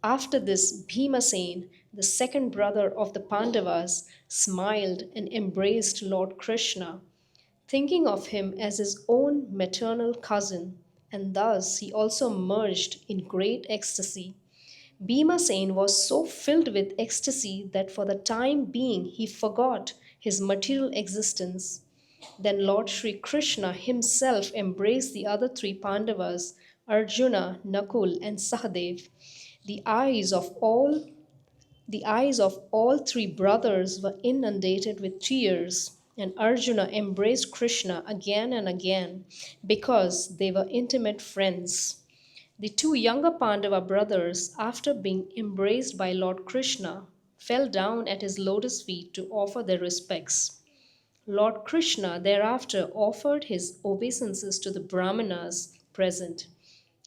After this, Bhimasen, the second brother of the Pandavas, smiled and embraced Lord Krishna, thinking of him as his own maternal cousin, and thus he also merged in great ecstasy. Bhimasen was so filled with ecstasy that for the time being he forgot his material existence. Then Lord Sri Krishna himself embraced the other three Pandavas, Arjuna, Nakul, and Sahadev. The eyes of all the eyes of all three brothers were inundated with tears, and Arjuna embraced Krishna again and again because they were intimate friends. The two younger Pandava brothers, after being embraced by Lord Krishna, fell down at his lotus feet to offer their respects. Lord Krishna thereafter offered his obeisances to the Brahmanas present,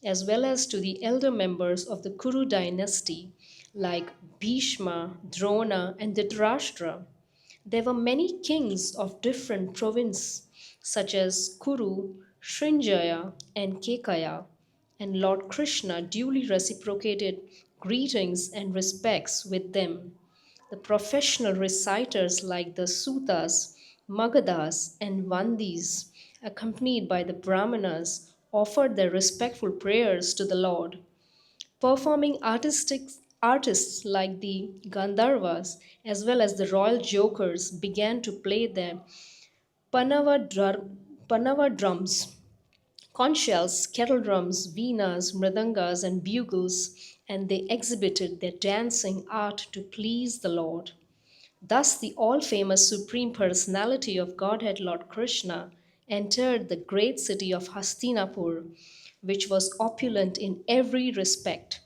as well as to the elder members of the Kuru dynasty like Bhishma, Drona, and Dhritarashtra. There were many kings of different provinces, such as Kuru, Srinjaya, and Kekaya, and Lord Krishna duly reciprocated greetings and respects with them. The professional reciters like the Sutas, Magadas, and Vandis, accompanied by the Brahmanas, offered their respectful prayers to the Lord. Performing artists like the Gandharvas as well as the royal jokers began to play their Panava drums, conch shells, kettle drums, veenas, mridangas, and bugles, and they exhibited their dancing art to please the Lord. Thus, the all famous Supreme Personality of Godhead, Lord Krishna, entered the great city of Hastinapur, which was opulent in every respect.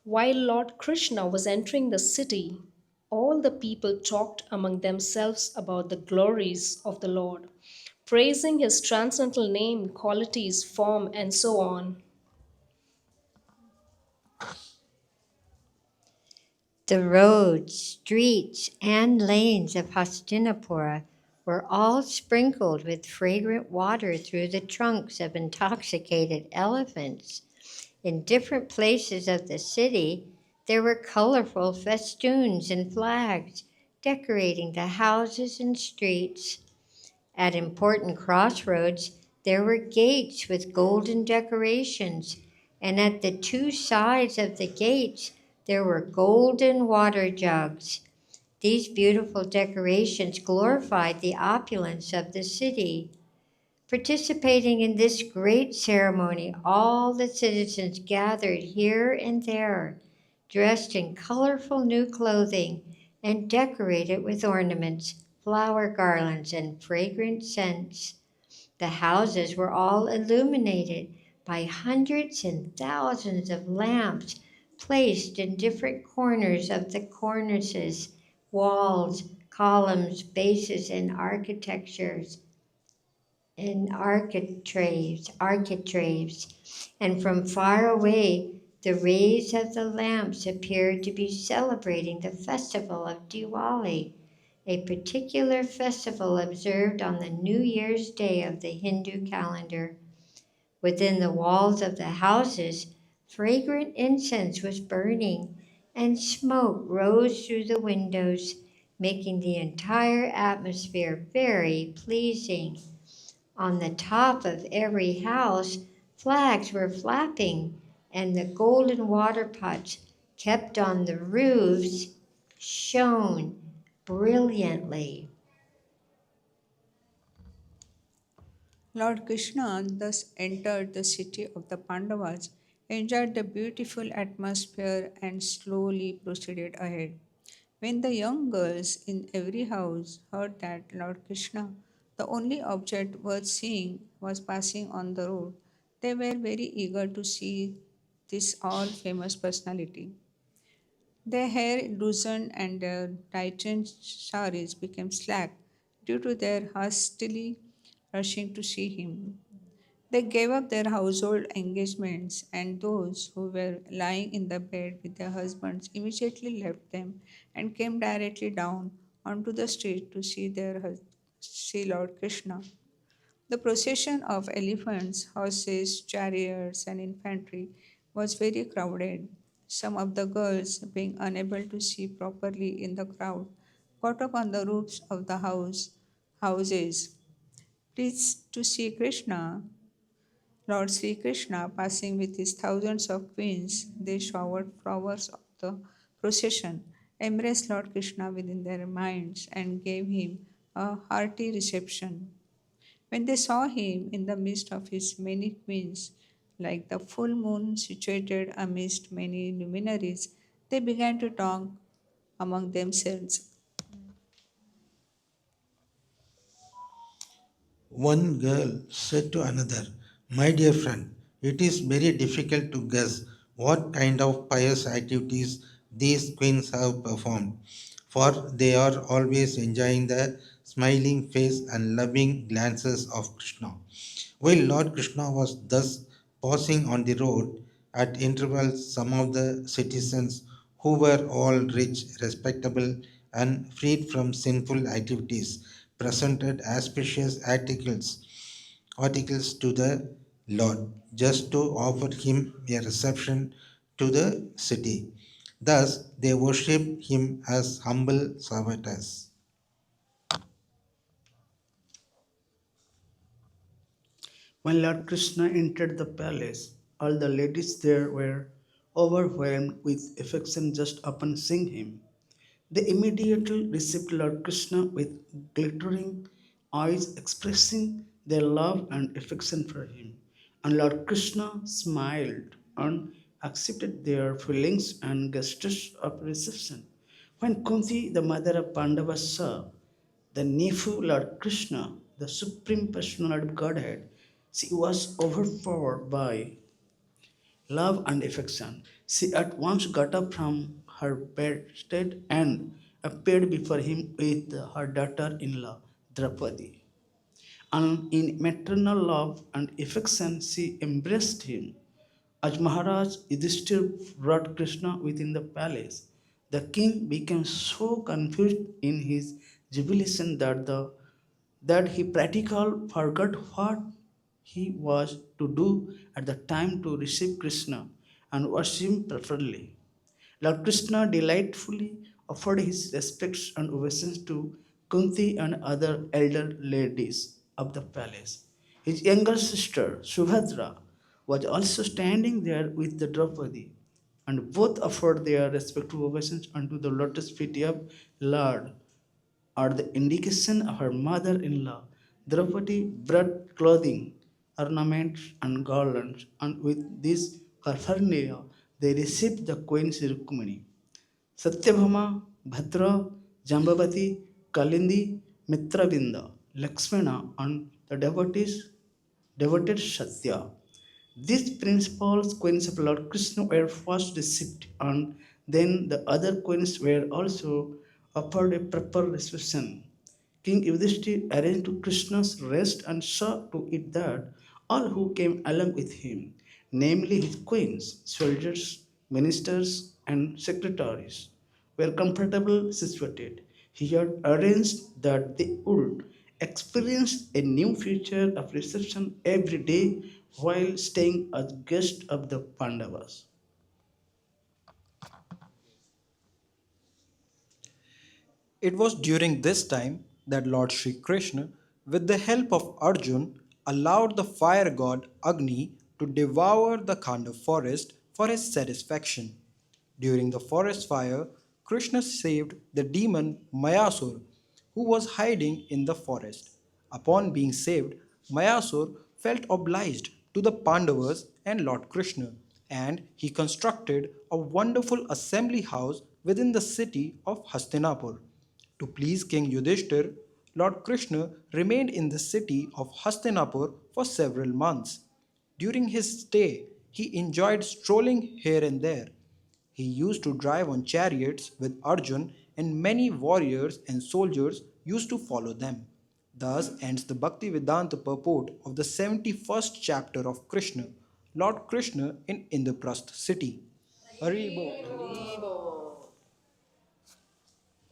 While Lord Krishna was entering the city, all the people talked among themselves about the glories of the Lord, praising his transcendental name, qualities, form, and so on. The roads, streets, and lanes of Hastinapura were all sprinkled with fragrant water through the trunks of intoxicated elephants. In different places of the city, there were colorful festoons and flags decorating the houses and streets. At important crossroads, there were gates with golden decorations, and at the two sides of the gates, there were golden water jugs. These beautiful decorations glorified the opulence of the city. Participating in this great ceremony, all the citizens gathered here and there, dressed in colorful new clothing and decorated with ornaments, flower garlands, and fragrant scents. The houses were all illuminated by hundreds and thousands of lamps placed in different corners of the cornices, walls, columns, bases, and architectures and architraves, and from far away the rays of the lamps appeared to be celebrating the festival of Diwali, a particular festival observed on the New Year's Day of the Hindu calendar. Within the walls of the houses, fragrant incense was burning, and smoke rose through the windows, making the entire atmosphere very pleasing. On the top of every house, flags were flapping, and the golden water pots kept on the roofs shone brilliantly. Lord Krishna thus entered the city of the Pandavas, enjoyed the beautiful atmosphere, and slowly proceeded ahead. When the young girls in every house heard that Lord Krishna, the only object worth seeing, was passing on the road, they were very eager to see this all famous personality. Their hair loosened and their tightened saris became slack due to their hastily rushing to see him. They gave up their household engagements, and those who were lying in the bed with their husbands immediately left them and came directly down onto the street to see Lord Krishna. The procession of elephants, horses, chariots, and infantry was very crowded. Some of the girls, being unable to see properly in the crowd, got up on the roofs of the houses. Pleased to see Krishna, Lord Sri Krishna, passing with his thousands of queens, they showered flowers of the procession, embraced Lord Krishna within their minds, and gave him a hearty reception. When they saw him in the midst of his many queens, like the full moon situated amidst many luminaries, they began to talk among themselves. One girl said to another, "My dear friend, it is very difficult to guess what kind of pious activities these queens have performed, for they are always enjoying the smiling face and loving glances of Krishna." While Lord Krishna was thus passing on the road, at intervals some of the citizens, who were all rich, respectable, and freed from sinful activities, presented articles to the Lord, just to offer him a reception to the city. Thus, they worshipped him as humble servitors. When Lord Krishna entered the palace, all the ladies there were overwhelmed with affection just upon seeing him. They immediately received Lord Krishna with glittering eyes, expressing their love and affection for him. And Lord Krishna smiled and accepted their feelings and gestures of reception. When Kunti, the mother of Pandava, saw the nephew Lord Krishna, the Supreme Personality of Godhead, she was overpowered by love and affection. She at once got up from her bedstead and appeared before him with her daughter in law, Draupadi. And in maternal love and affection, she embraced him. As Maharaj Yudhishthir brought Krishna within the palace, the king became so confused in his jubilation that he practically forgot what he was to do at the time to receive Krishna and worship him properly. Lord Krishna delightfully offered his respects and obeisance to Kunti and other elder ladies of the palace. His younger sister, Subhadra, was also standing there with the Draupadi, and both offered their respectful obeisance unto the lotus feet of Lord at the indication of her mother in law. Draupadi brought clothing, ornaments, and garlands, and with this paraphernalia they received the Queen Rukmini. Satyabhama, Bhadra, Jambavati, Kalindi, Mitravinda, Lakshmana, and the devotees, devoted Satya. These principal queens of Lord Krishna were first received, and then the other queens were also offered a proper reception. King Yudhishthir arranged to Krishna's rest and saw to it that all who came along with him, namely his queens, soldiers, ministers, and secretaries, were comfortably situated. He had arranged that they would experience a new feature of reception every day while staying as guests of the Pandavas. It was during this time that Lord Sri Krishna, with the help of Arjun, allowed the fire god Agni to devour the Khandav forest for his satisfaction. During the forest fire, Krishna saved the demon Mayasur, who was hiding in the forest. Upon being saved, Mayasur felt obliged to the Pandavas and Lord Krishna, and he constructed a wonderful assembly house within the city of Hastinapur. To please King Yudhishthir, Lord Krishna remained in the city of Hastinapur for several months. During his stay, he enjoyed strolling here and there. He used to drive on chariots with Arjun, and many warriors and soldiers used to follow them. Thus ends the Bhakti-Vedanta purport of the 71st chapter of Krishna, Lord Krishna in Indraprastha city. Haribol.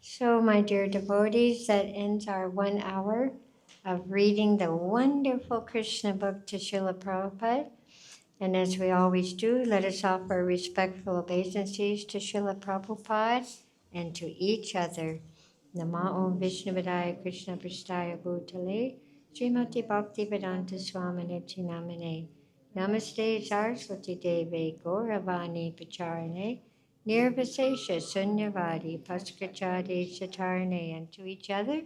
So, my dear devotees, that ends our 1 hour of reading the wonderful Krishna book to Srila Prabhupada. And as we always do, let us offer respectful obeisances to Srila Prabhupada and to each other. Nama Om Vishnuvadaya Krishna Prasthaya Bhutale Srimati Bhakti Vedanta Swaminiti Namane Namaste Saraswati Deve Gauravani Pacharane Nirvasesha Sunyavadi Paskachade Satarane, and to each other.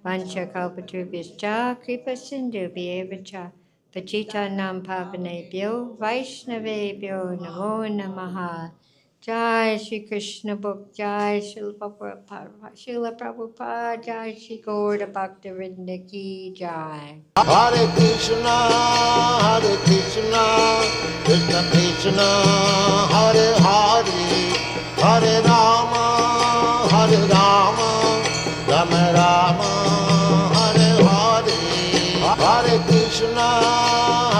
Vancha Kalpatrubhyascha Kripa Sindhu Bhyevacha Pachita Nam Pavanebhyo Vaishnavebhyo Namo Namaha. Jai Shri Krishna Book, Jai Srila Prabhupada, Jai Shri Gaura Bhaktivinoda Ki Jai. Hare Krishna, Krishna Krishna, Hare Hare, Hare Rama, Rama Rama, Hare Hare, Hare Krishna.